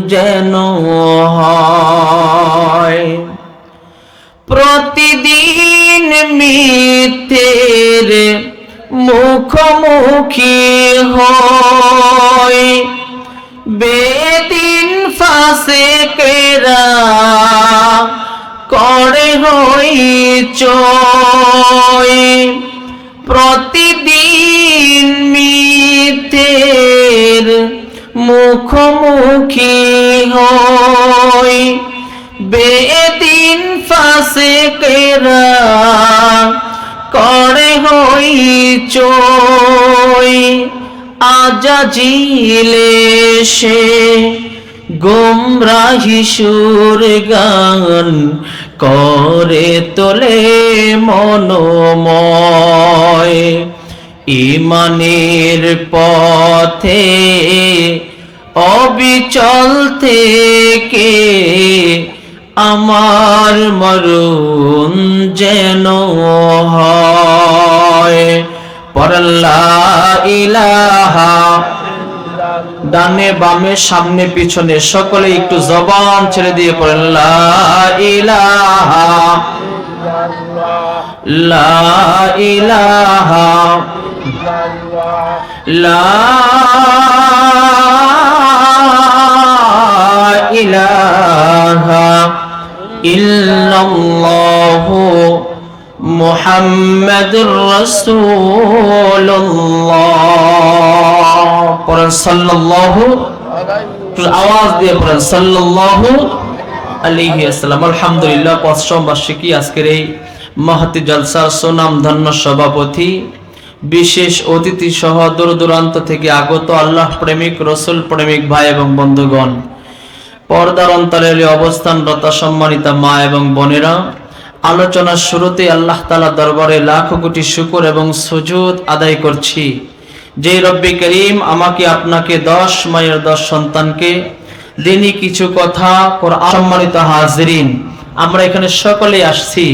যেন হয় প্রতিদিন মিথ্যের মুখোমুখি হয় বেদিন ফাসিকেরা করে হইচই প্রতিদিন মিথ্যের মুখোমুখি হয় বেদিন ফাসিকেরা করে হইচই আজাজিলে সে গুমরাহি সুর গান করে তোলে মনোময় ঈমানের পথে অবিচল থেকে আমার মরণ যেন হয় পড়েন লা ইলাহা ডানে বামে সামনে পিছনে সকলে একটু জবান ছেড়ে দিয়ে পড়েন লা ইলাহা লা ইলাহা লা ইলাহা ইল্লাল্লাহু মুহাম্মাদুর রাসূলুল্লাহ পড়েন সাল্লাল্লাহু আওয়াজ দিয়ে পড়েন সাল্লাল্লাহু আলাইহি ওয়াসাল্লাম আলহামদুলিল্লাহ পঞ্চম বার্ষিকী আজকের এই মহতি জলসার সুনাম ধন্য সভাপতি বিশেষ অতিথি সহ দূর দূরান্ত থেকে আগত আল্লাহ প্রেমিক রসুল প্রেমিক ভাই এবং বন্ধুগণ পর্দার অন্তরে অবস্থানরত সম্মানিত মা এবং বোনেরা আলোচনার শুরুতে আল্লাহ তাআলা দরবারে লাখো কোটি শুকর এবং সুজুদ আদায় করছি যে রব্বি করিম আমাকে আপনাকে 10 মায়ের 10 সন্তানকে দিনী কিছু কথা কোরআন সম্মানিত হাজিরিন আমরা এখানে সকলে আসছি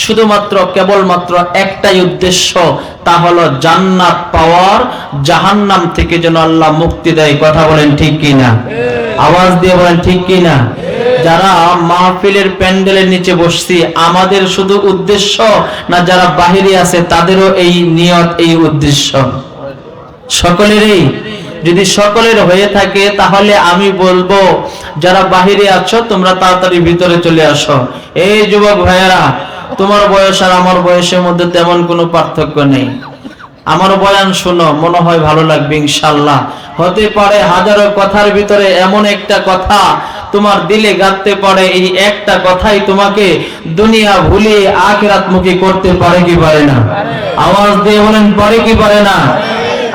শুধুমাত্র কেবলমাত্র একটাই উদ্দেশ্য তা হলো জান্নাত পাওয়ার জাহান্নাম থেকে যেন আল্লাহ মুক্তি দেয় কথা বলেন ঠিক কিনা আওয়াজ দিয়ে বলেন ঠিক কিনা যারা মাহফিলের প্যান্ডেলের নিচে বসছি আমাদের শুধু উদ্দেশ্য না যারা বাহিরে আছে তাদেরও এই নিয়ত এই উদ্দেশ্য সকলেরই যদি সকলের হয়ে থাকে তাহলে আমি বলবো যারা বাহিরে আছো তোমরা তাড়াতাড়ি ভিতরে চলে আসো এই যুবক ভাইয়েরা তোমার বয়স আর আমার বয়সের মধ্যে তেমন কোনো পার্থক্য নেই আমার বয়ান শোনো মনে হয় ভালো লাগবে ইনশাআল্লাহ হতে পারে হাজারো কথার ভিতরে এমন একটা কথা তোমার দিলে গাঁথতে পারে এই একটা কথাই তোমাকে দুনিয়া ভুলিয়ে আখিরাতমুখী করতে পারে কি পারে না আওয়াজ দিয়ে বলেন পারে কি পারে না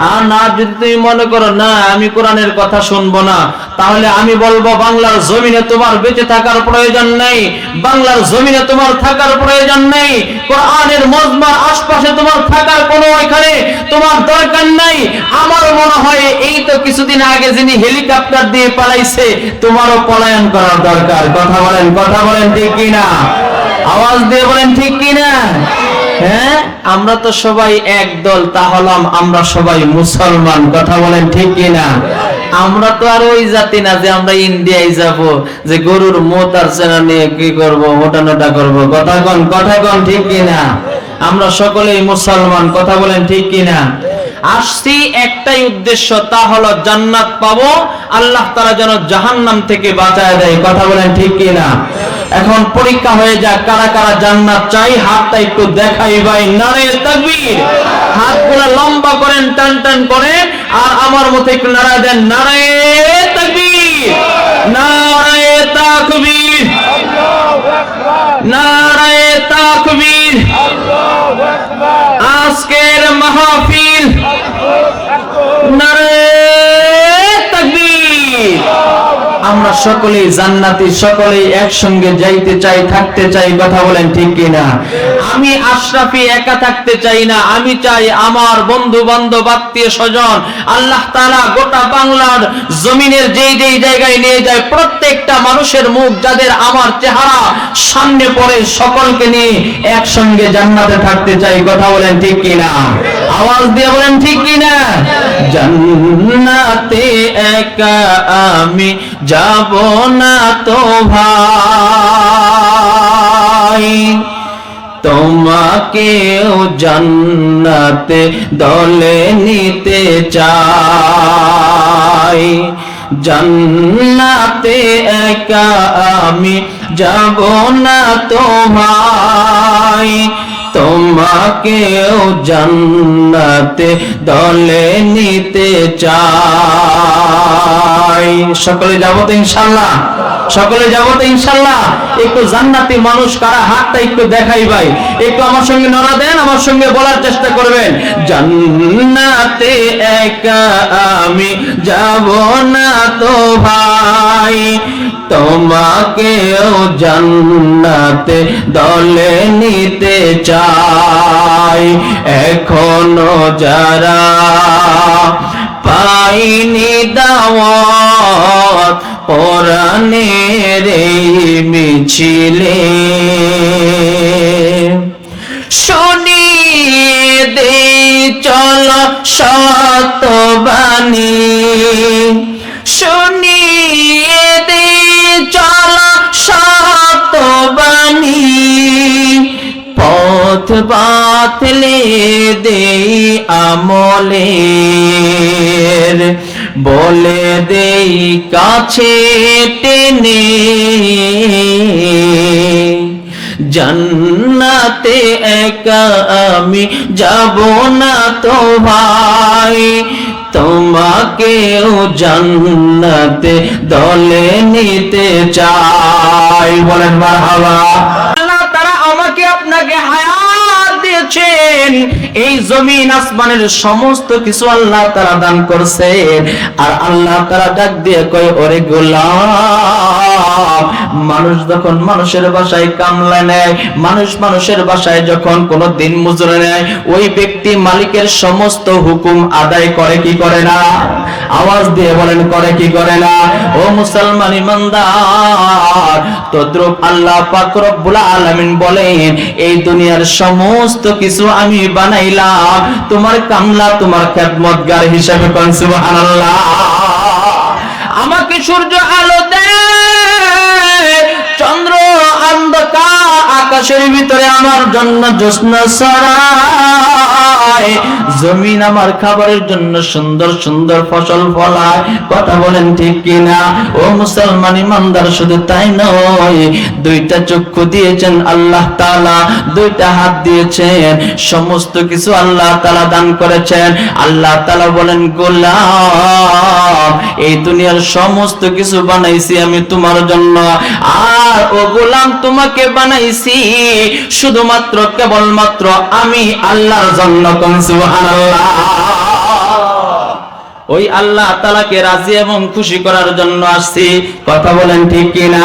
আর না যদি তুমি মনে করো না আমি কোরআনের কথা শুনবো না তাহলে আমি বলবো বাংলার জমিনে তোমার বেঁচে থাকার প্রয়োজন নেই বাংলার জমিনে তোমার থাকার প্রয়োজন নেই কোরআনের মজমার আশপাশে তোমার থাকার কোনো এখানে তোমার দরকার নাই আমার মনে হয় এই তো কিছুদিন আগে যিনি হেলিকপ্টার দিয়ে পালাইছে তোমারও পলায়ন করার দরকার কথা বলেন ঠিক কিনা আওয়াজ দিয়ে বলেন ঠিক কিনা হ্যাঁ আমরা তো সবাই এক দল তা হলাম আমরা সবাই মুসলমান কথা বলেন ঠিক কিনা আমরা তো আর ওই জাতি না যে আমরা ইন্ডিয়ায় যাব যে গরুর মোট আর চেনা নিয়ে কি করব মোটানোটা করব কথা কোন ঠিক কিনা আমরা সকলেই মুসলমান কথা বলেন ঠিক কিনা আসছি একটাই উদ্দেশ্য তা হলো জান্নাত পাবো আল্লাহ তাআলা যেন জাহান্নাম থেকে বাঁচায় দেয় কথা বলেন ঠিক কিনা এখন পরীক্ষা হয়ে যাক কারা কারা জান্নাত চাই হাতটা একটু দেখাই ভাই নারে তাকবীর হাতগুলো লম্বা করেন টান করেন আর আমার মতো একটু নারা দেন নারে তাকবীর নারে তাকবীর আল্লাহু আকবার নারে তাকবীর আল্লাহু আকবার আজকের মাহফিল নারে তাকবীর আমরা সকলেই জান্নাতি সকলেই একসঙ্গে যাইতে চাই থাকতে চাই কথা বলেন ঠিক কিনা আমি আশরাফি একা থাকতে চাই না, আমি চাই আমার বন্ধু বান্ধব আত্মীয় স্বজন আল্লাহ তাআলা গোটা বাংলার জমিনের যেই যেই জায়গায় নিয়ে যায় প্রত্যেকটা মানুষের মুখ যাদের আমার চেহারা সামনে পড়ে সকলকে নিয়ে একসঙ্গে জান্নাতে থাকতে চাই। কথা বলেন ঠিক কিনা? আওয়াজ দিয়ে বলেন ঠিক কিনা? জান্নাতে একা আমি যাব না তো ভাই, তোমাকেও জান্নাতে দলে নিতে চাই। জান্নাতে একা আমি যাব না তো ভাই, তোমাকেও জান্নাতে দলে নিতে চাই। সকলে যাব তো ইনশাআল্লাহ? সকলে যাব তো ইনশাআল্লাহ? একটু জান্নাতি মানুষ কারা হাতটা একটু দেখাই ভাই, একটু আমার সঙ্গে নড়া দেন, আমার সঙ্গে বলার চেষ্টা করবেন, জান্নাতে একা আমি যাব না তো ভাই, তোমাকেও জান্নাতে দলে নিতে চাই। এখনো যারা পাইনি দাওয়াত কোরআনের এই মিছিলে, শুনিয়ে দেই চলো সত্যবাণী, শুনিয়ে দেই চলো সত্যবাণী, পথ বাতলে দেই আমলের, বলে দেই কাছে টেনে, জান্নাতে একা আমি যাব না তো ভাই, তোমাকেও জান্নাতে দলে নিতে চাই। বলেন মারহাবা। আল্লাহ তাআলা আমাকে আপনাকে হায়াত দিয়েছেন, এই জমিন আসমানের সমস্ত কিছু আল্লাহ তাআলা দান করছেন, আর আল্লাহ তাআলা ডাক দিয়ে কয়, ওরে গোলাম, মানুষ যখন মানুষের বাসায় কামলা নেয়, মানুষ মানুষের বাসায় যখন কোনো দিন মজুরি নেয়, ওই ব্যক্তি মালিকের সমস্ত হুকুম আদায় করে কি করে না? আওয়াজ দিয়ে বলেন, করে কি করে না? ও মুসলমান ইমানদার, তদ্রুপ আল্লাহ পাক রব্বুল আলামিন বলেন, এই দুনিয়ার সমস্ত কিছু আমি বানাইলাম তোমার কামলা, তোমার খেদমতগার হিসেবে। কোন সুবহানাল্লাহ। আমাকে সূর্য আলো দেয়, চন্দ্র অন্ধকার, আকাশের ভিতরে আমার জন্য জ্যোৎস্না ছড়ায়, জমিন আমার খাবারের জন্য সুন্দর সুন্দর ফসল ফলায়। কথা বলেন ঠিক কিনা? ও মুসলমান ইমানদার, শুধু তাই নয়, দুইটা চক্ষু দিয়েছেন আল্লাহ তাআলা, দুইটা হাত দিয়েছেন, সমস্ত কিছু আল্লাহ তাআলা দান করেছেন। আল্লাহ তাআলা বলেন, গোলাম, এই দুনিয়ার সমস্ত কিছু বানাইছি আমি তোমার জন্য, আর ও গোলাম তোমাকে বানাইছি শুধুমাত্র কেবলমাত্র আমি আল্লাহর জন্য। কোন সুবহানাল্লাহ। ওই আল্লাহ তাআলাকে রাজি এবং খুশি করার জন্য আসছি। কথা বলেন ঠিক কিনা?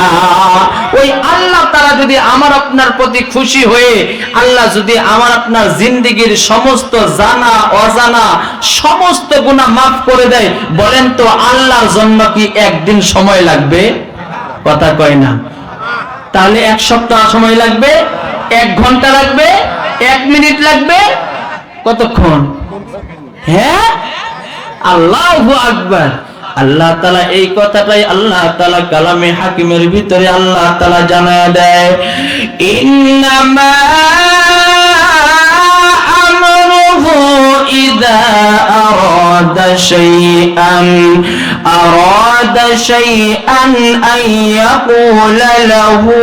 ওই আল্লাহ তাআলা যদি আমার আপনার প্রতি খুশি হয়ে আল্লাহ যদি আমার আপনার জিন্দেগীর সমস্ত জানা অজানা সমস্ত গুনাহ মাফ করে দেয়, বলেন তো আল্লাহর জন্য কি একদিন সময় লাগবে? কথা কয় না। তাহলে এক সপ্তাহ সময় লাগবে, 1 ঘন্টা লাগবে, 1 মিনিট লাগবে, কতক্ষণ? হ্যাঁ, আল্লাহু আকবার। আল্লাহ তাআলা এই কথাটাই আল্লাহ তাআলা কালামে হাকিমের ভিতরে আল্লাহ তাআলা জানায় দেয়, ইন্নামা আমরুহু ইযা আরাদা শাইআন আন ইয়াকুলা লাহু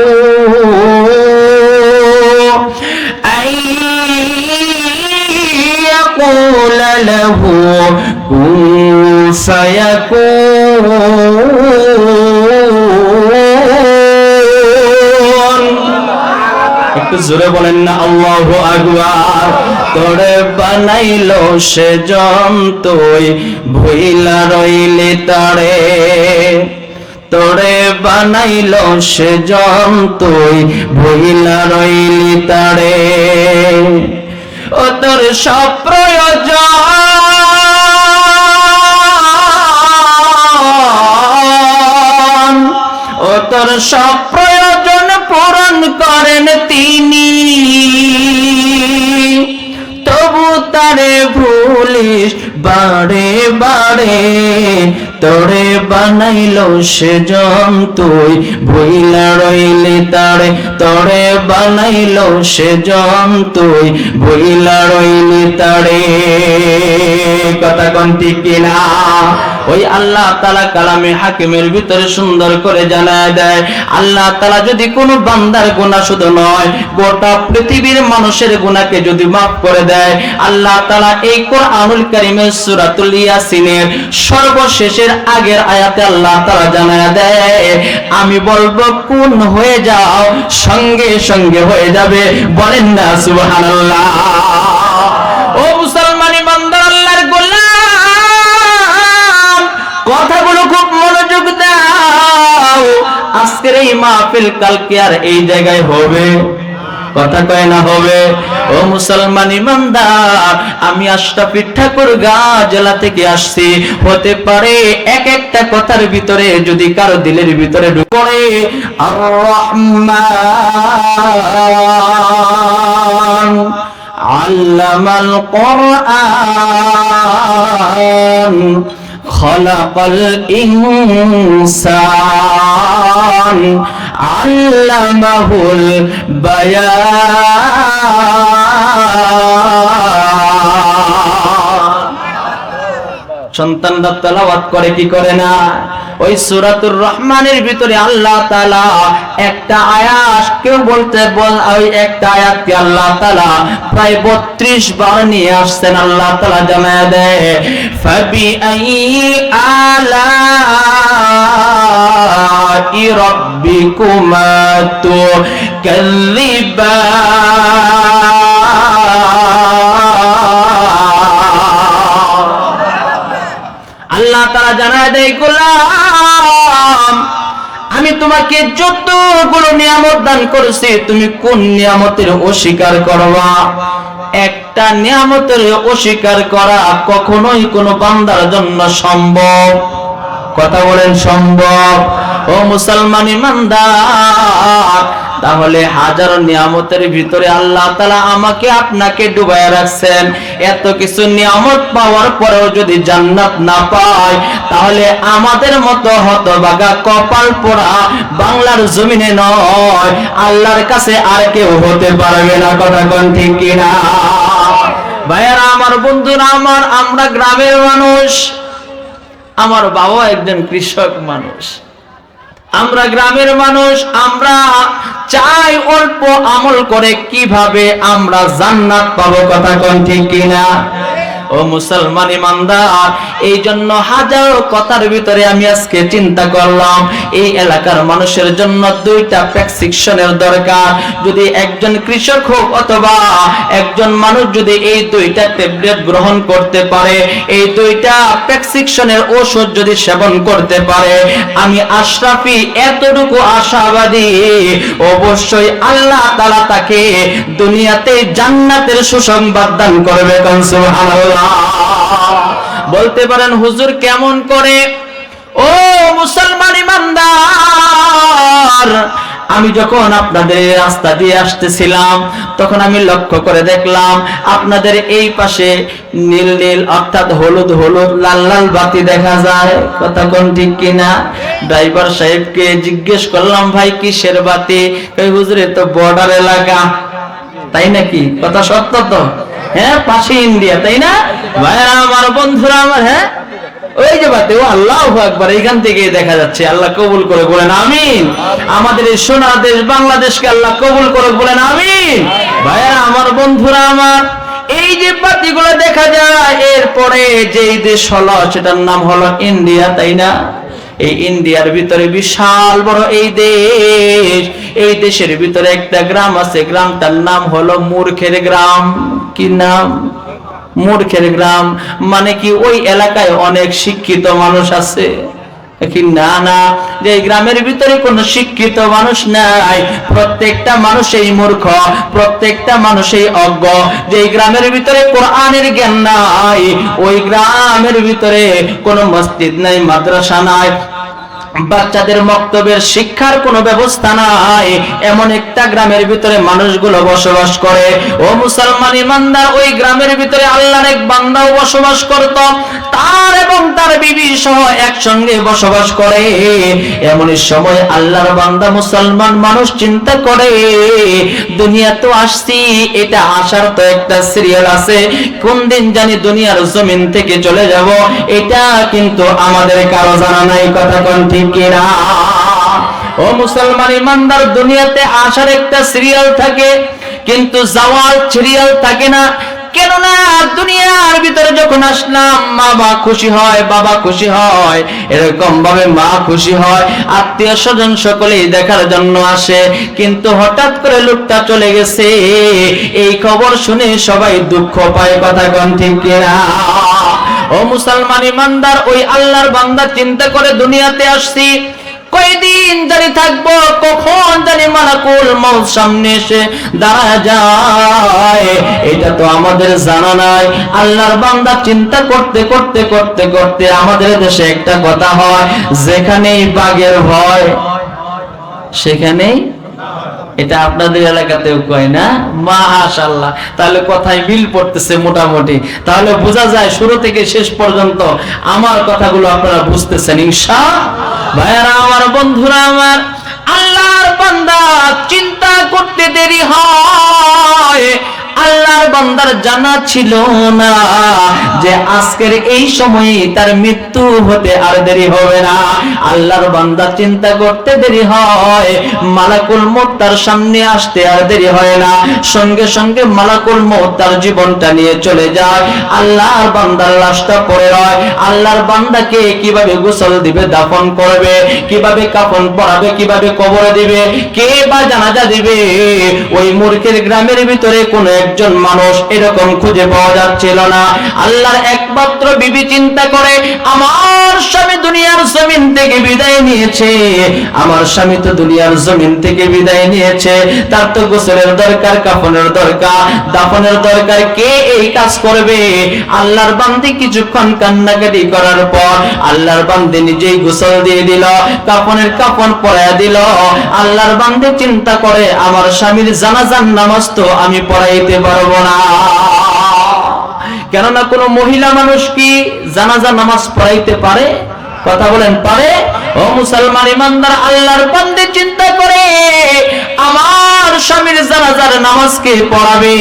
কুন ফায়াকুন। একটু জোরে বলেন না আল্লাহু আকবার। তোরে বানাইলো সে জন্তুই ভুইলা রইলি তারে, তোরে বানাইল সেজন তুই ভুইলা রইলি তারে ও তোর সব প্রয়োজন ও তোর সব প্রয়োজন পূরণ করেন তিনি তবু তারে ভুলিস বারে বারে তোরে বানাইল সেজন তুই ভুইলা রইলি তারে তোরে বানাইল সেজন তুই ভুইলা রইলি তারে কথা কোন ঠিক কিনা ওই আল্লাহ তাআলা কালামে হাকিমের ভিতরে সুন্দর করে জানায় দেয় আল্লাহ তাআলা যদি কোনো বান্দার গুনাহ শুধু নয় গোটা পৃথিবীর মানুষের গুনাহকে যদি maaf করে দেয় আল্লাহ তাআলা এই কোরআনুল কারীমের সূরাতুল ইয়াসিনের সর্বশেষের আগের আয়াতে আল্লাহ তাআলা জানায় দেয় আমি বলবো কোন হয়ে যাও সঙ্গে সঙ্গে হয়ে যাবে বলেন না সুবহানাল্লাহ ও মুসলমানি বান্দা আল্লাহর গোলাম কথাগুলো খুব মনোযোগ দাও আজকের এই মাহফিল কালকে আর এই জায়গায় হবে কথা কয় না হবে ও মুসলমান ইমানদার আমি আশরাফি ঠাকুরগাঁ জেলা থেকে আসছি হতে পারে এক একটা কথার ভিতরে যদি কারো দিলের ভিতরে ঢুকে আর রহমান আল্লামাল কোরআন খলাকাল ইনসান আল্লামাহুল বায়ান সন্তানরা তেলাওয়াত করে কি করে না ওই সূরাতুর রহমানের ভিতরে আল্লাহ তাআলা একটা আয়াত কেউ বলতে বল ওই একটা আয়াতকে আল্লাহ তাআলা প্রায় 32 বার নিয়ে আসছেন আল্লাহ তাআলা জানায় দেয় ফাবি আইয়ি আলাই রাব্বিকুমা তুকাল্লিবান আল্লাহ তাআলা জানায় দেয় গোলাম আমি তোমাকে যতগুলো নিয়ামত দান করেছি তুমি কোন নিয়ামতের অস্বীকার করবা একটা নিয়ামতের অস্বীকার করা কখনোই কোনো বান্দার জন্য সম্ভব কথা বলেন সম্ভব ও মুসলমান ইমানদার তাহলে হাজারো নিয়ামতের ভিতরে আল্লাহ তাআলা আমাকে আপনাকে ডুবায় রাখছেন এত কিছু নিয়ামত পাওয়ার পরেও যদি জান্নাত না পাই তাহলে আমাদের মতো হতভাগা কপাল পোড়া বাংলার জমিনে নয় আল্লাহর কাছে আর কেউ হতে পারবে না কথা কোন ঠিক কিনা ভাইয়ারা আমার বন্ধুরা আমার আমরা গ্রামের মানুষ আমার বাবা একজন কৃষক মানুষ আমরা গ্রামের মানুষ আমরা চাই অল্প আমল করে কিভাবে আমরা জান্নাত পাবো কথা কোন ঠিক কিনা ও মুসলমান ইমানদার এই জন্য হাজারো কথার ভিতরে আমি আজকে চিন্তা করলাম এই এলাকার মানুষের জন্য দুইটা প্রেসক্রিপশনের দরকার যদি একজন কৃষক হোক অথবা একজন মানুষ যদি এই দুইটা ট্যাবলেট গ্রহণ করতে পারে এই দুইটা প্রেসক্রিপশনের ওষুধ যদি সেবন করতে পারে আমি আশরাফি এতটুকু আশাবাদী অবশ্যই আল্লাহ তাআলা তাকে দুনিয়াতে জান্নাতের সুসংবাদ দান করবে কোন সুবহানাল্লাহ বলতে পারেন হুজুর কেমন করে ও মুসলমান ইমানদার আমি যখন আপনাদের রাস্তা দিয়ে আসতেছিলাম তখন আমি লক্ষ্য করে দেখলাম আপনাদের এই পাশে নীল নীল অর্থাৎ হলুদ হলুদ লাল লাল বাতি দেখা যায় কথা কোন ঠিক কিনা ড্রাইভার সাহেবকে জিজ্ঞেস করলাম ভাই কিসের বাতি কই হুজুর এ তো বর্ডার এলাকা তাই নাকি কথা সত্য তো হ্যাঁ পাশে ইন্ডিয়া তাই না ভাইরা আমার বন্ধুরা আমার হ্যাঁ ওই যে বাতে ও আল্লাহু আকবার এখান থেকে দেখা যাচ্ছে আল্লাহ কবুল করে বলেন আমিন আমাদের এই সোনার দেশ বাংলাদেশকে আল্লাহ কবুল করে বলেন আমিন ভাইরা আমার বন্ধুরা আমার এই যে বাতিগুলো দেখা যায় এরপরে যে দেশ হলো সেটার নাম হলো ইন্ডিয়া তাই না এই ইন্ডিয়ার ভিতরে বিশাল বড় এই দেশ এই দেশের ভিতরে একটা গ্রাম আছে গ্রামটার নাম হলো মূর্খের গ্রাম কি নাম মূর্খের গ্রাম মানে কি ওই এলাকায় অনেক শিক্ষিত মানুষ আছে না না, যে গ্রামের ভিতরে কোনো শিক্ষিত মানুষ নাই, প্রত্যেকটা মানুষই মূর্খ, প্রত্যেকটা মানুষই অজ্ঞ। যে গ্রামের ভিতরে কোরআনের জ্ঞান নাই, ওই গ্রামের ভিতরে কোনো মসজিদ নাই, মাদ্রাসা নাই, বাচ্চাদের মক্তবের শিক্ষার কোনো ব্যবস্থা নাই, এমন একটা গ্রামের ভিতরে মানুষগুলো বসবাস করে। ও মুসলমান ইমানদার, ওই গ্রামের ভিতরে আল্লাহর এক বান্দাও বসবাস করত, তার এবং তার বিবি সহ একসঙ্গে বসবাস করে। এমন সময় আল্লাহর বান্দা মুসলমান মানুষ চিন্তা করে, দুনিয়া তো আসছি, এটা আসার তো একটা সিরিয়াল আছে, কোন দিন জানি দুনিয়ার জমিন থেকে চলে যাব, এটা কিন্তু আমাদের কারো জানা নাই। কথা কোন ঠিক কিনা? ও মুসলমান ইমানদার, দুনিয়াতে আসার একটা সিরিয়াল থাকে, কিন্তু যাওয়ার সিরিয়াল থাকে না। কেননা দুনিয়ার ভিতরে যখন আসলাম, মা বাবা খুশি হয়, বাবা খুশি হয়, এরকম ভাবে মা খুশি হয়, আত্মীয় স্বজন সকলেই দেখার জন্য আসে। কিন্তু হঠাৎ করে লোকটা চলে গেছে, এই খবর শুনে সবাই দুঃখ পায়। কথা কোন ঠিক কিনা? ও মুসলমান ইমানদার, ওই আল্লাহর বান্দা চিন্তা করে, দুনিয়াতে আসছি, কয়দিন জানি থাকবো, কখন জানি মালাকুল মউত সামনে এসে দাঁড়া যায়, এটা তো আমাদের জানা নাই। আল্লাহর বান্দা চিন্তা করতে করতে করতে করতে আমাদের দেশে একটা কথা হয়, যেখানেই বাঘের ভয় সেখানেই, এটা আপনাদের এলাকাতেও কয় না? মাশাআল্লাহ, তাহলে কথায় মিল পড়তেছে মোটামুটি। তাহলে বোঝা যায় শুরু থেকে শেষ পর্যন্ত আমার কথাগুলো আপনারা বুঝতেছেন ইনশাআল্লাহ। ভাইরা আমার, বন্ধুরা আমার, আল্লাহর বান্দা চিন্তা করতে দেরি হয়। আল্লাহর বান্দার জানা ছিল না যে আজকের এই সময়ে তার মৃত্যু হতে আর দেরি হবে না। আল্লাহর বান্দা চিন্তা করতে দেরি হয়, মালাকুল মউত তার সামনে আসতে আর দেরি হয় না, সঙ্গে সঙ্গে মালাকুল মউত তার জীবনটা নিয়ে চলে যায়। আল্লাহর বান্দার লাশটা পড়ে রয়। আল্লাহর বান্দাকে কিভাবে গোসল দিবে, দাফন করবে, কিভাবে কাফন পরাবে, কিভাবে কবর দিবে, কে বা জানাজা দিবে, ওই মূর্খের গ্রামের ভিতরে কোন একজন মানুষ এরকম খুঁজে পাওয়া যাচ্ছিল না। আল্লাহর একমাত্র বিবি চিন্তা করে, আমার স্বামী দুনিয়ার জমিন থেকে বিদায় নিয়েছে, আমার স্বামী তো দুনিয়ার জমিন থেকে বিদায় নিয়েছে, তার তো গোসলের দরকার, কাফনের দরকার, দাফনের দরকার, কে এই কাজ করবে? আল্লাহর বান্দী কিছুক্ষণ কান্নাকাটি করার পর আল্লাহর বান্দী নিজেই গোসল দিয়ে দিল, কাফনের কাফন পরাইয়া দিল। আল্লাহর বান্দী চিন্তা করে, আমার স্বামীর জানাজার নামাজ তো আমি পড়াইতে পারবো না, কেননা কোন মহিলা মানুষ কি জানাজার নামাজ পড়াইতে পারে? কথা বলেন, পারে? ও মুসলমান ইমানদার, আল্লাহর বান্দী চিন্তা করে, আমার স্বামীর জানাজার নামাজ কে পড়াবে?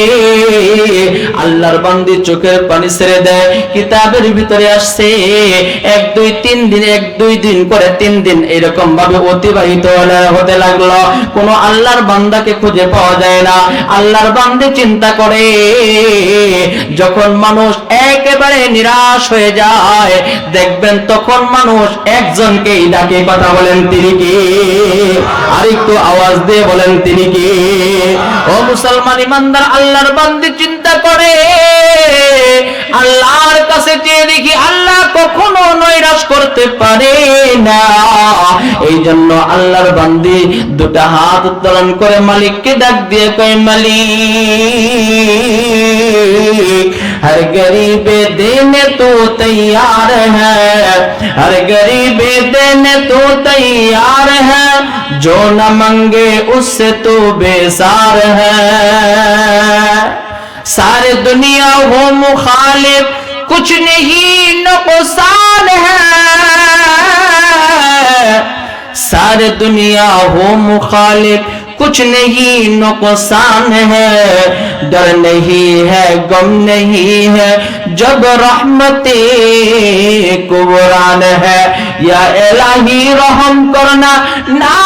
আল্লাহর বান্দী চোখের পানি ছেড়ে দেয়। কিতাবের ভিতরে আসছে 1 2 3 দিন, 1 2 দিন করে 3 দিন এরকম ভাবে অতিবাহিত হতে লাগলো, কোন আল্লাহর বান্দাকে খুঁজে পাওয়া যায় না। আল্লাহর বান্দী চিন্তা করে, যখন মানুষ একেবারে নিরাশ হয়ে যায়, দেখবেন তখন মানুষ একজনকেই ডাকে। কথা বলেন, তিনি কে? আরেকটু আওয়াজ দিয়ে বলেন, তিনি কে? ও মুসলমান ইমানদার, আল্লাহর বান্দী চিন্তা করে, আল্লাহর কাছে চেয়ে দেখি আল্লাহ কখনো নৈরাশ করতে পারে না। এই জন্য আল্লাহর বান্দী দুটা হাত উত্তোলন করে মালিককে ডাক দিয়ে কয়, মালিক, हर गरीब देने तो तैयार है, हर गरीब देने तो तैयार है, जो न मांगे उससे तो बेजार है। सारे दुनिया हो मुखालिफ, कुछ नहीं नुकसान है, सारे दुनिया हो मुखालिफ, कुछ नहीं नुकसान है, डर नहीं है, गम नहीं है, जब रहमते कुरान है, या इलाही रहम करना, ना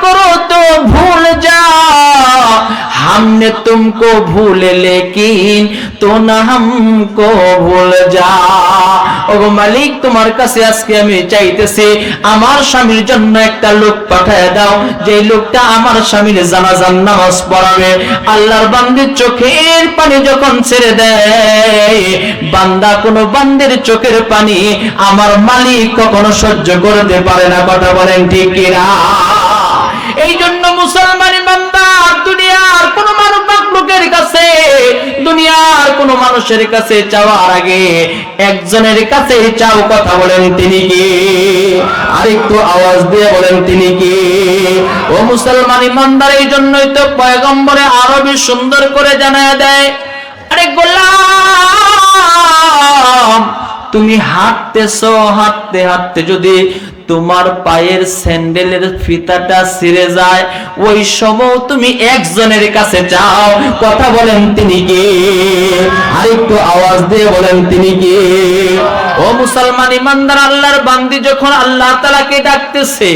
करो तो भूल जा, हमने तुमको भूले लेकिन तो ना हमको भूल जा। ওগো মালিক, তোমার কাছে আজকে আমি চাইতেছি আমার স্বামীর জন্য একটা লোক পাঠায় দাও, যে লোকটা আমার স্বামীর জানাজার নামাজ পড়াবে। আল্লাহর বান্দির চোখের পানি যখন ছেড়ে দেয়, বান্দা কোনো বান্দির চোখের পানি আমার মালিক কখনো সহ্য করতে পারে না। কথা বলেন ঠিক কিনা? এই জন্য মুসলমান ইমানদার দুনিয়ার কোন মানবলোকের কাছে, দুনিয়ার কোন মানুষের কাছে চাওয়ার আগে একজনের কাছে চাও। কথা বলেন তিনি কি? আরেকটু আওয়াজ দিয়ে বলেন তিনি কি? ও মুসলমান ইমানদার, এই জন্যই তো পয়গম্বরে আরবি সুন্দর করে জানায় দেয়, আরে গোলাম তুমি হাঁটতেছো, হাঁটতে হাঁটতে যদি তোমার পায়ের স্যান্ডেলের ফিতাটা ছিঁড়ে যায়, ওই সময় তুমি একজনের কাছে যাও। কথা বলেন তিনি কি? আরেকটু আওয়াজ দিয়ে বলেন তিনি কি? ও মুসলমান ইমানদার, আল্লাহর বান্দি যখন আল্লাহ তাআলাকে ডাকতেছে,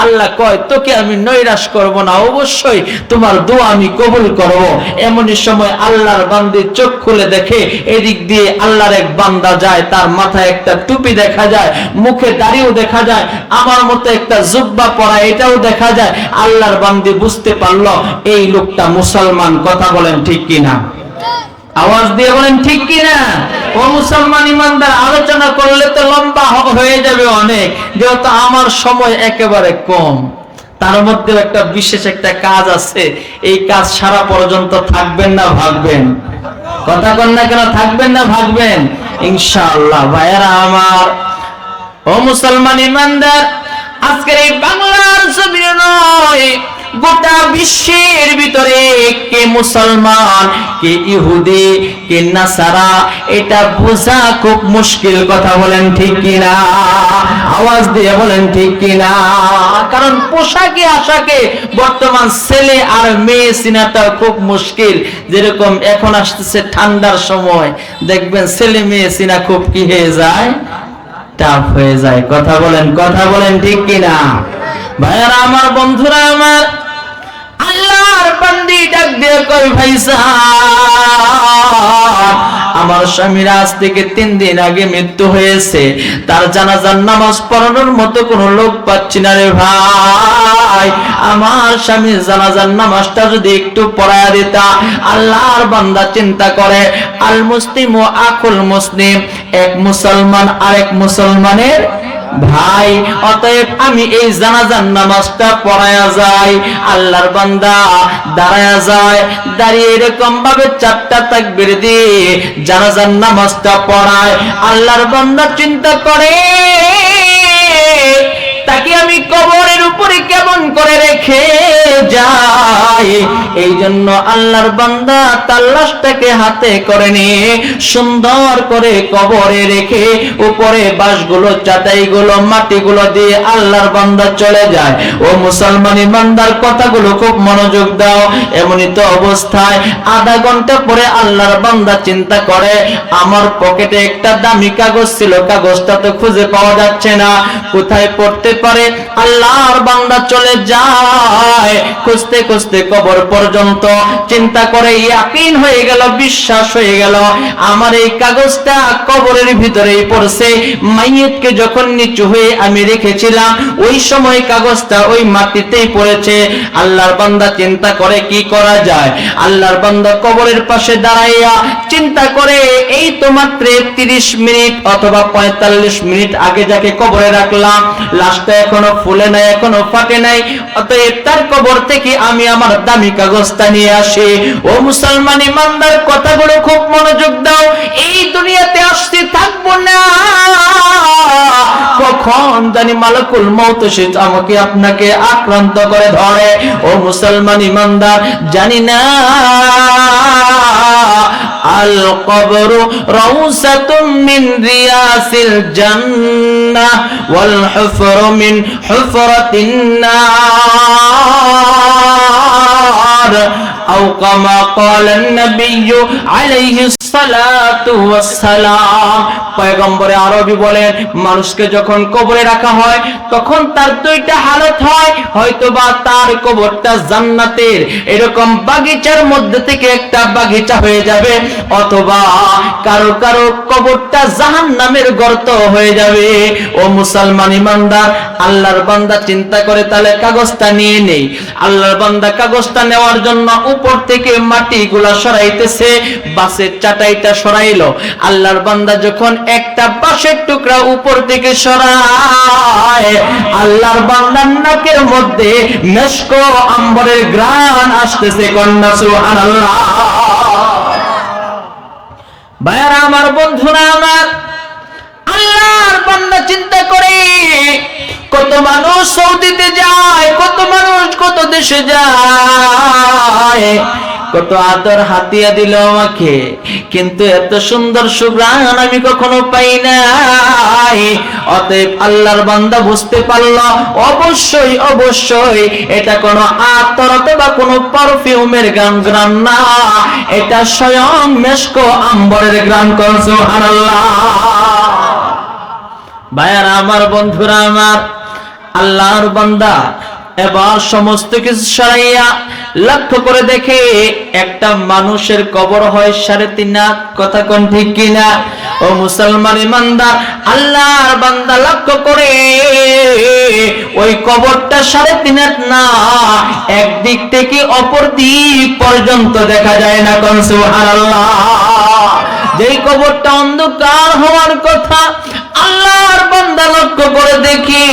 আল্লাহ কয় তোকে আমি নৈরাশ করব না, অবশ্যই তোমার দোয়া আমি কবুল করব। এমনই সময় আল্লাহর বান্দি চোখ খুলে দেখে এদিক দিয়ে আল্লাহর এক বান্দা যায়, তার মাথায় একটা টুপি দেখা যায়, মুখে দাড়িও দেখা যায়, আমার মতো একটা জুব্বা পরা এটাও দেখা যায়। আল্লাহর বান্দি বুঝতে পারলো এই লোকটা মুসলমান। কথা বলেন ঠিক কিনা? আওয়াজ দিয়ে বলেন ঠিক কিনা? ও মুসলমান ইমানদার, আলোচনা করলে তো লম্বা হয়ে যাবে অনেক, যেহেতু আমার সময় একেবারে কম। তার মধ্যে একটা বিশেষ একটা কাজ আছে, এই কাজ সারা পর্যন্ত থাকবেন না ভাগবেন? কথা বল না কেন? থাকবেন না ভাগবেন? ইনশাআল্লাহ। ভাইয়ারা আমার, ও মুসলমান ইমানদার, আজকের এই বাংলার জমিনে নয়, গোটা বিশ্বের ভিতরে কে মুসলমান, কে ইহুদি, কে নাসারা, এটা বোঝা খুব মুশকিল। কথা বলেন ঠিক কিনা? আওয়াজ দিয়ে বলেন ঠিক কিনা? কারণ পোশাকে আশাকে বর্তমান ছেলে আর মেয়ে চিনাটা খুব মুশকিল। যেরকম এখন আসতেছে ঠান্ডার সময়, দেখবেন ছেলে মেয়ে চিনা খুব কি হয়ে যায়, টাফ হয়ে যায়। কথা বলেন ঠিক কিনা? ভাইয়ারা আমার, বন্ধুরা আমার, আল্লাহর বান্দি ডাক দিয়ে কই, ভাইজান আমার স্বামীর আজ থেকে 3 দিন আগে মৃত্যু হয়েছে, তার জানাজার নামাজ পড়ানোর মতো কোনো লোক পাচ্ছি না রে ভাই। আমার স্বামীর জানাজার নামাজটা যদি একটু পড়ায়া দিতা। আল্লাহর বান্দা চিন্তা করে, আল মুসলিম ও আকুল মুসলিম, এক মুসলমান আরেক মুসলমানের ভাই, অতএব আমি এই জানাজার নামাজটা পড়ায়া যাই। আল্লাহর বান্দা দাঁড়ায়া যায়, দাঁড়িয়ে এরকম ভাবে 4টা তাকবীর দিয়ে জানাজার নামাজটা পড়ায়। আল্লাহর বান্দা চিন্তা করে, তাকে আমি কবরের উপরে কেমন করে রেখে যাই। এই জন্য আল্লাহর বান্দা তার লাশটাকে হাতে করে নিয়ে সুন্দর করে কবরে রেখে উপরে বাঁশগুলো, চাটাইগুলো, মাটিগুলো দিয়ে আল্লাহর বান্দা চলে যায়। ও মুসলমান ইমানদার, কথাগুলো খুব মনোযোগ দাও। এমনই তো অবস্থায় আধা ঘন্টা পরে আল্লাহর বান্দা চিন্তা করে, আমার পকেটে একটা দামি কাগজ ছিল, কাগজটা তো খুঁজে পাওয়া যাচ্ছে না, কোথায় পড়তে পারে। আল্লাহর বান্দা চলে যায় খুঁজতে খুঁজতে কবর পর্যন্ত। চিন্তা করে ইয়াকিন হয়ে গেল, বিশ্বাস হয়ে গেল, আমার এই কাগজটা কবরের ভিতরেই পড়ছে। মাইয়িতকে যখন নিচু হয়ে আমি রেখেছিলাম, ওই সময় কাগজটা ওই মাটিতেই পড়েছে। আল্লাহর বান্দা চিন্তা করে কি করা যায়। আল্লাহর বান্দা কবরের পাশে দাঁড়াইয়া চিন্তা করে, এই তো মাত্র 30 মিনিট অথবা 45 মিনিট আগে যাকে কবরে রাখলাম, লাশটা এখনো ফুলে নাই, এখনো ফাটে নাই, অতএব তার কবর থেকে আমি আমার দামি কাগজটা নিয়ে আসি। ও মুসলমান ইমানদার, কথাগুলো খুব মনোযোগ দাও। এই দুনিয়াতে আসতে থাকবো না, কখন জানি মালাকুল মউত এসে আমাকে আপনাকে আক্রান্ত করে ধরে। ও মুসলমান ইমানদার, জানি না আল কবরু রাউসাতুম মিন রিয়াসিল জান্নাহ ওয়াল হুফরু মিন হুফরাতিন নার আও কামা ক্বালা আন-নাবিয়্যু আলাইহিস সালাতু ওয়াস সালাম। পয়গম্বরে আরবি বলেন, মানুষকে যখন কবরে রাখা হয় তখন তার দুইটা হালত হয়, হয়তোবা তার কবরটা জান্নাতের এরকম বাগিচার মধ্যে থেকে একটা বাগিচা হয়ে যাবে, অথবা কারো কারো কবরটা জাহান্নামের গর্ত হয়ে যাবে। ও মুসলমান ইমানদার, আল্লাহর বান্দা চিন্তা করে তাহলে কাগজটা নিয়ে নেই। আল্লাহর বান্দা কাগজটা নেওয়ার জন্য উপর থেকে মাটিগুলা সরাইতেছে, বাঁশের চাটাইটা সরাইলো। আল্লাহর বান্দা যখন একটা বাঁশের টুকরা উপর থেকে সরায়, আল্লাহর বান্দার নাকের মধ্যে মেশক আম্বরের ঘ্রাণ আসতেছে। কন্যা সুবহানাল্লাহ। ভাইরা আমার, বন্ধুরা আমার, আল্লাহর বান্দা চিন্তা করে কত মানুষ সৌদিতে যায়, কত মানুষ কত দেশে যায়, কত আদর হাতিয়া দিল আমাকে, কিন্তু এত সুন্দর সুঘ্রাণ আমি কখনো পাই নাই। অতএব আল্লাহর বান্দা বুঝতে পারল, অবশ্যই অবশ্যই এটা কোনো আতর অথবা কোনো পারফিউমের ঘ্রাণ না, এটা স্বয়ং মেশক আম্বরের ঘ্রাণ। সুবহানাল্লাহ। ভাইয়ারা আমার, বন্ধুরা আমার, আল্লাহর বান্দা এবার সমস্ত কিছু সরাইয়া লক্ষ্য করে দেখে একটা মানুষের কবর হয় 3.5 হাত। কথা কোন ঠিক কিনা? ও মুসলমান ইমানদার, আল্লাহর বান্দা লক্ষ্য করে ওই কবরটা 3.5 হাত না, একদিক থেকে অপর দিক পর্যন্ত দেখা যায় না। কোন সুবহানাল্লাহ। যেই কবরটা অন্ধকার হওয়ার কথা, আল্লাহর বান্দা লক্ষ্য করে দেখি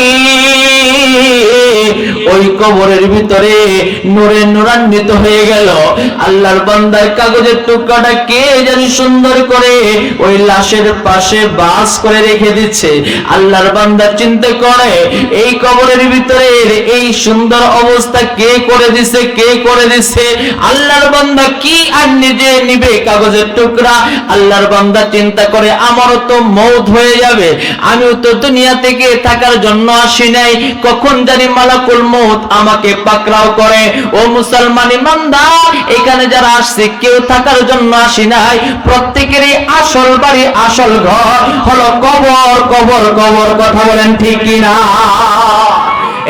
ওই কবরের ভিতরে নূরে নূরান্বিত হয়ে গেল। আল্লাহর বান্দার কাগজের টুকরাটা কে জানি সুন্দর করে ওই লাশের পাশে বাস করে রেখে দিচ্ছে। আল্লাহর বান্দা চিন্তা করে এই কবরের ভিতরে এই সুন্দর অবস্থা কে করে দিছে, কে করে দিছে? আল্লাহর বান্দা কি আর নিজে নিবে কাগজের টুকরা? আল্লাহর বান্দা চিন্তা করে আমারও তো মওত হয়ে যাবে, আমিও তো দুনিয়া থেকে থাকার জন্য আসি নাই, কখন জানি মালাকুল মওত আমাকে পাকড়াও করে। ও মুসলমান ইমানদার, এখানে যারা আসছে কেউ থাকার জন্য আসি নাই, প্রত্যেকেরই আসল বাড়ি আসল ঘর হলো কবর। কবর কবর, কথা বলেন ঠিক কিনা?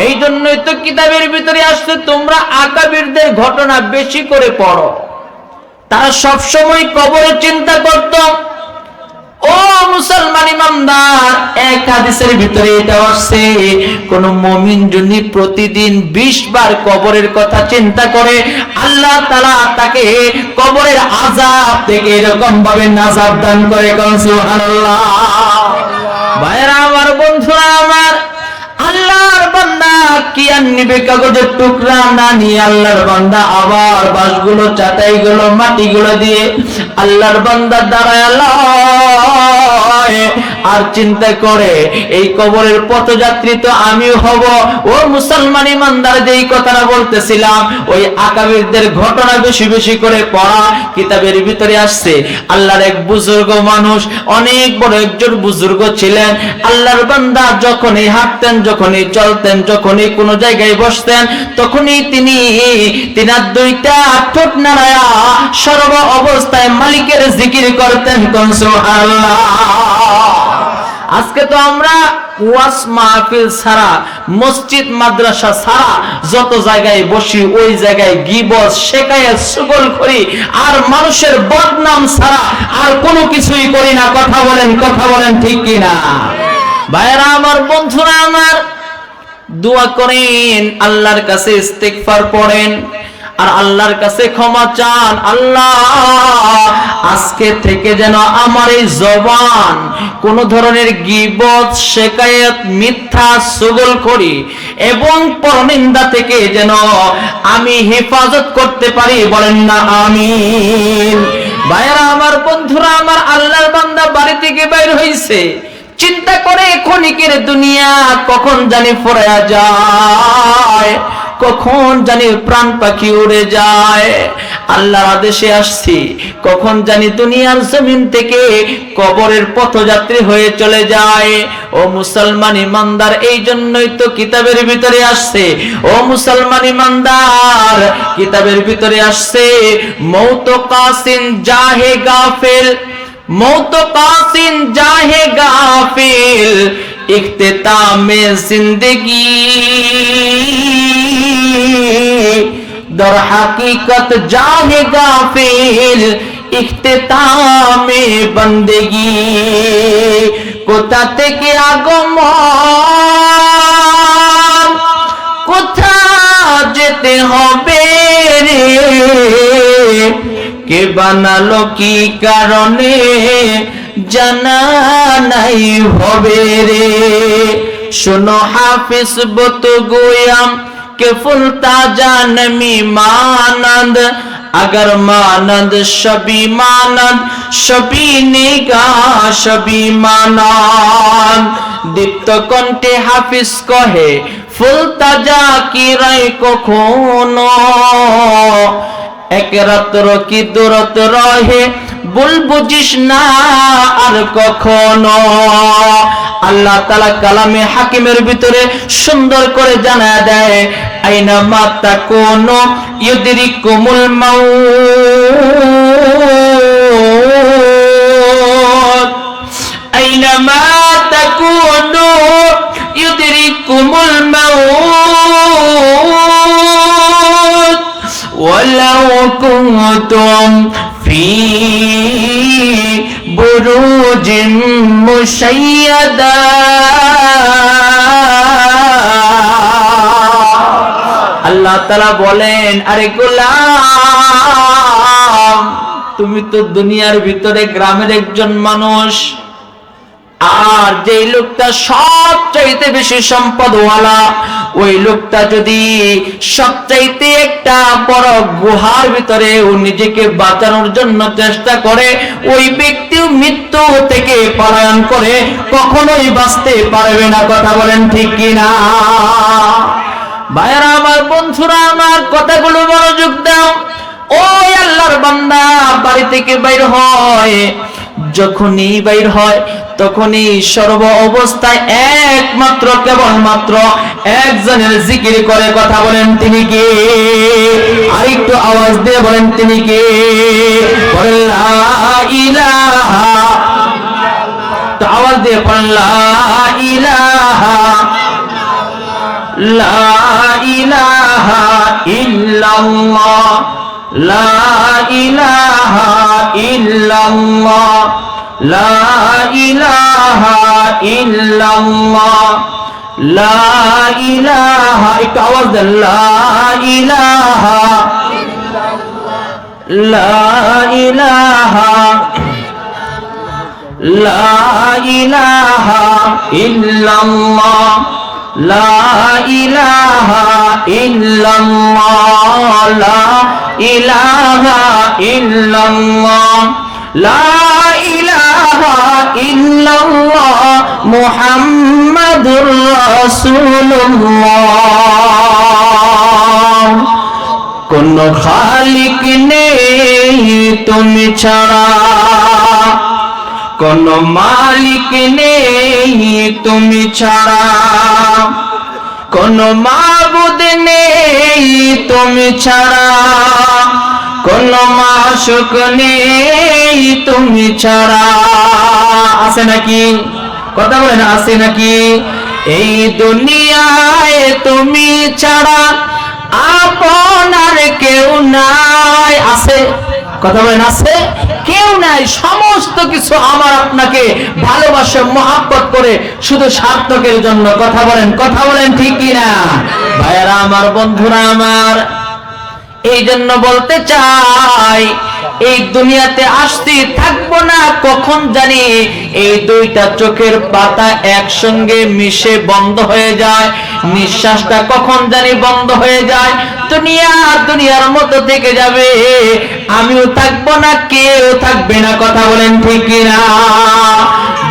এই জন্যই তো কিতাবের ভিতরে আসছে তোমরা আকাবিরদের ঘটনা বেশি করে পড়ো। তারা সব সময় কবরের চিন্তা করত। ও মুসলমান ইমানদার, এক হাদিসের ভিতরে এটা আসছে, কোন মুমিন যদি প্রতিদিন 20 বার কবরের কথা চিন্তা করে, আল্লাহ তাআলা তাকে কবরের আযাব থেকে এরকম ভাবে নাজাত দান করে। কোন সুবহানাল্লাহ। ভাইরা আমার, বন্ধুরা আমার, আল্লাহর বান্দা কি আর নিবে কাগজের টুকরা না নিয়ে, আল্লাহর বান্দা আবার বাঁশগুলো চাটাইগুলো মাটিগুলো দিয়ে আল্লাহর বান্দা দাঁড়ায় আর চিন্তা করে এই কবরের পথযাত্রী তো আমিও হব। ও মুসলমান ইমানদার, যেই কথাটা বলতেছিলাম, ওই আকাবিরদের ঘটনা বেশি বেশি করে পড়া। কিতাবের ভিতরে আসছে আল্লাহর এক বুজুর্গ মানুষ, অনেক বড় একজন বুজুর্গ ছিলেন। আল্লাহর বান্দা যখনই হাঁটতেন, যখনই চলতেন, যখনই কোনো জায়গায় বসতেন, তখনই তিনি তিনার 2টা ঠোঁট নাড়ায়া সর্ব অবস্থায় মালিকের জিকির করতেন। কোন সুবহানাল্লাহ। আজকে তো আমরা ওয়াজ মাহফিল ছাড়া, মসজিদ মাদ্রাসা ছাড়া যত জায়গায় বসি, ওই জায়গায় গীবত, শিকায়াত, চুগলখড়ি আর মানুষের বদনাম ছাড়া আর কোনো কিছুই করি না। কথা বলেন ঠিক কিনা? ভাইরা আমার, বন্ধুরা আমার, দোয়া করেন, আল্লাহর কাছে ইস্তিগফার পড়েন আর আল্লাহর কাছে ক্ষমা চান। আল্লাহ, আজকে থেকে যেন আমার এই জবান কোন ধরনের গীবত, শিকায়াত, মিথ্যা, চুগলখড়ি এবং পরনিন্দা থেকে যেন আমি হেফাজত করতে পারি। বলেন না আমিন। ভাইরা আমার, বন্ধুরা আমার, আল্লাহর বান্দা বাড়ি থেকে বাইর হইছে, চিন্তা করে ক্ষণিকের দুনিয়া কখন জানি ফুরায়া যায়, কখন জানি প্রাণ পাখি উড়ে যায়। আল্লাহর আদেশে আসছি, কখন জানি দুনিয়ার জমিন থেকে কবরের পথযাত্রী হয়ে চলে যায়। ও মুসলমান ইমানদার, এই জন্যই তো কিতাবের ভিতরে আসছে, ও মুসলমান ইমানদার, কিতাবের ভিতরে আসছে মৌত কাসিন জাহে গাফিল, मौत कासिन जाहे गाफिल इख्तितामे जिंदगी दर हकीकत जाहे गाफिल इख्तितामे बंदगी कोथा থেকে আগমন কোথা যেতে হবে রে কে বানালো কি কারণে জানা নাই হবে রে শোনো হাফিজ বত গোয়াম के फुलता जानमी मानंद अगर मानंद शबी मानंद शबी निगाह शबी मानंद दीप्त कंठे हाफिज कहे फुलता जा की राय कखनो एक रात्र की दूरत रहे भूल बुझिस ना আর কখনো আল্লাহ তাআলা কালামে হাকিমের ভিতরে সুন্দর করে জানায় দেয় আইনা মাতা কোন ইউদরিকুমুল মাউত আইনা মাতা কোন ইউদরিকুমুল মাউত ওয়ালাউ কুনতুম ফি बुरूज मुशय्यदा আল্লাহ তাআলা বলেন আরে গোলাম তুমি তো দুনিয়ার ভিতরে গ্রামের একজন মানুষ আর যে লোকটা সবচাইতে বেশি সম্পদওয়ালা ওই লোকটা যদি সবচাইতে একটা বড় গুহার ভিতরে ও নিজেকে বাঁচানোর জন্য চেষ্টা করে ওই ব্যক্তিও মৃত্যু থেকে পলায়ন করে কখনোই বাঁচতে পারবে না কথা বলেন ঠিক কি না ভাইরা আমার বন্ধুরা আমার কথাগুলো মনোযোগ দাও ওই আল্লাহর বান্দা বাড়ি থেকে বাইর হয় যখনই বাইর হয় তখনই সর্ব অবস্থায় একমাত্র কেবলমাত্র একজনের জিকির করে কথা বলেন তিনি কে আরেকটু আওয়াজ দিয়ে বলেন তিনি কে বলেন লা ইলাহা তো আওয়াজ দিয়ে বলেন লা ইলাহা লা ইলাহা ইল্লাল্লাহ লা ইলাহা ইল্লাল্লাহ লা ইলাহা ইল্লাল্লাহ লা ইলাহা একটু আওয়াজ দেন লা ইলাহা লা ইলাহা লা ইলাহা ইল্লাল্লাহ লা ইলাহা ইল্লাল্লাহ লা ইলাহা ইল্লাল্লাহ লা ইলাহা ইল্লাল্লাহ মুহাম্মাদুর রাসূলুল্লাহ কোন খালিক নেই তুমি ছাড়া কোন মালিক নেই তুমি ছাড়া কোন মাবুদ নেই তুমি ছাড়া কোন মাশুক নেই তুমি ছাড়া আছে নাকি কথা বলেন আছে নাকি এই দুনিয়ায় তুমি ছাড়া আপনার কেউ নাই আছে কথা বলেন আছে কেউ নাই সমস্ত কিছু আমার আপনাকে ভালোবাসে মহব্বত করে শুধু স্বার্থকের জন্য কথা বলেন ঠিক কি না ভাইরা আমার বন্ধুরা আমার এই জন্য বলতে চাই এই দুনিয়াতে আসতে থাকবো না কখন জানি এই দুইটা চোখের পাতা একসঙ্গে মিশে বন্ধ হয়ে যায় নিঃশ্বাসটা কখন জানি বন্ধ হয়ে যায় দুনিয়ার মতো থেকে যাবে আমিও থাকবো না কেউ থাকবে না কথা বলেন ঠিক কি না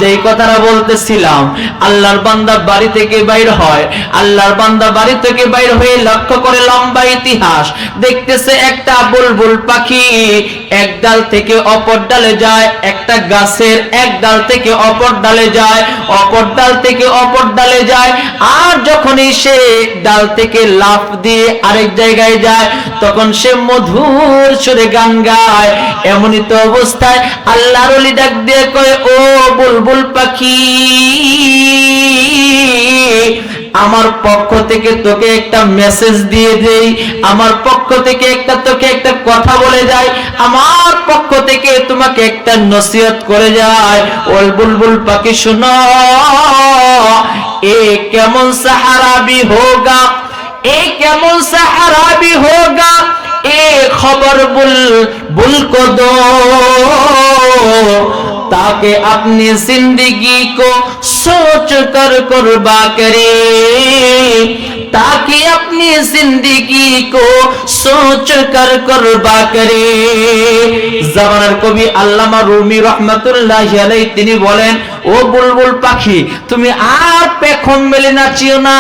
যেই কথাটা বলতেছিলাম, আল্লাহর বান্দা বাড়ি থেকে বাইর হয়, আল্লাহর বান্দা বাড়ি থেকে বাইর হয়ে লক্ষ্য করে লম্বা ইতিহাস দেখতেছে, একটা বুলবুল পাখি এক ডাল থেকে অপর ডালে যায়, একটা গাছের এক ডাল থেকে অপর ডালে যায়, অপর ডাল থেকে অপর ডালে যায়, আর যখনই সে ডাল থেকে লাফ দিয়ে আরেক জায়গায় যায়, তখন সে মধুর সুরে গান গায়। এমনই তো অবস্থায় আল্লাহর ওলি ডাক দিয়ে কয়, ও বুলবুল পাখি, আমার পক্ষ থেকে তোকে একটা মেসেজ দিয়ে দেই, আমার পক্ষ থেকে তোকে একটা কথা বলে যায়, আমার পক্ষ থেকে তোমাকে একটা নসিহত করে যায়। ওই বুলবুল পাখি শোনো, এ কেমন সাহারাবি হোগা, এ কেমন সাহারাবি হোগা, এ খবর বুলবুল को दो, ताकि अपनी जिंदगी को सोच कर कुर्बा करे, ताकि अपनी जिंदगी को सोच कर कुर्बा करे। জামানার কবি আল্লামা রুমি রহমাতুল্লাহি আলাইহি তিনি বলেন, ও বুলবুল পাখি, তুমি আর পেখম মেলে নাচিও না,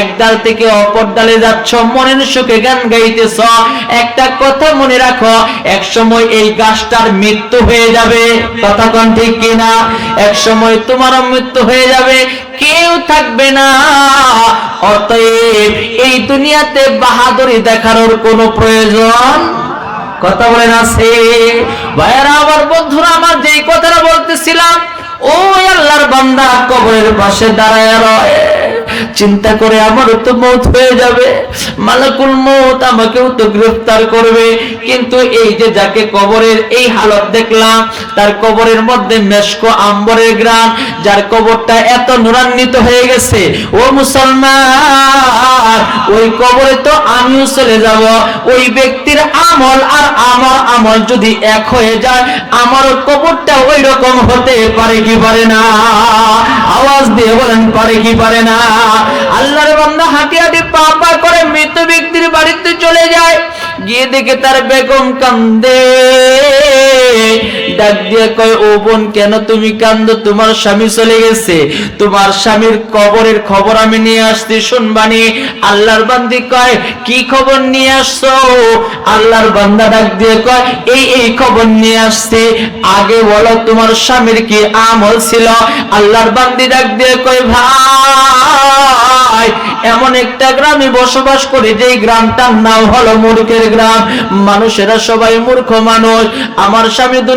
এক ডাল থেকে অপর ডালে যাচ্ছ, মনের সুখে গান গাইতেছ, একটা কথা মনে রাখো, এক সময় এই গাছটার মৃত্যু হয়ে যাবে। কথা কোন ঠিক কিনা? এক সময় তোমারও মৃত্যু হয়ে যাবে, কেউ থাকবে না। অতএব এই দুনিয়াতে বাহাদুরি দেখানোর কোনো প্রয়োজন, কথা বলেন আছে? ভাইরা আমার, বন্ধুরা আমার, যেই কথাটা বলতেছিলাম, ও আল্লাহর বান্দা কবরের পাশে দাঁড়ায় রয়, চিন্তা করে আমার তো মওত হয়ে যাবে, মালাকুল মওত আমাকেও তো গ্রেফতার করবে। কিন্তু এই যে যাকে কবরের এই হালত দেখলাম, তার কবরের মধ্যে মেশক আম্বরের গ্রাম, যার কবরটা এত নূরান্বিত হয়ে গেছে, ও মুসলমান, ওই কবরে তো আমিও চলে যাব। ওই ব্যক্তির আমল আর আমার আমল যদি এক হয়ে যায়, আমারও কবরটা ওই রকম হতে পারে কি পারে না? আওয়াজ দিয়ে বলেন, পারে কি পারে না? আল্লাহর বান্দা হাঁটি হাঁটি পা পা করে মৃত ব্যক্তির বাড়িতে চলে যায়, গিয়ে দেখে তার বেগম কান্দে, ডাক দিয়ে কয়, ও বোন, কেন তুমি কান্দো? তোমার স্বামী চলে গেছে, তোমার স্বামীর কবরের খবর আমি নিয়ে আসছি, শুনবানি। আল্লাহর বান্দি কয়, কি খবর নিয়ে আসছো? আল্লাহর বান্দা ডাক দিয়ে কয়, এই খবর নিয়ে আসছে, আগে বলো তোমার স্বামীর কি আমল ছিল? আল্লাহর বান্দি ডাক দিয়ে কয়, ভাই, এমন একটা গ্রামে বসবাস করি যে গ্রামটার নাম হলো মূর্খের গ্রাম, মানুষেরা সবাই মূর্খ মানুষ। আমার স্বামী দুনিয়া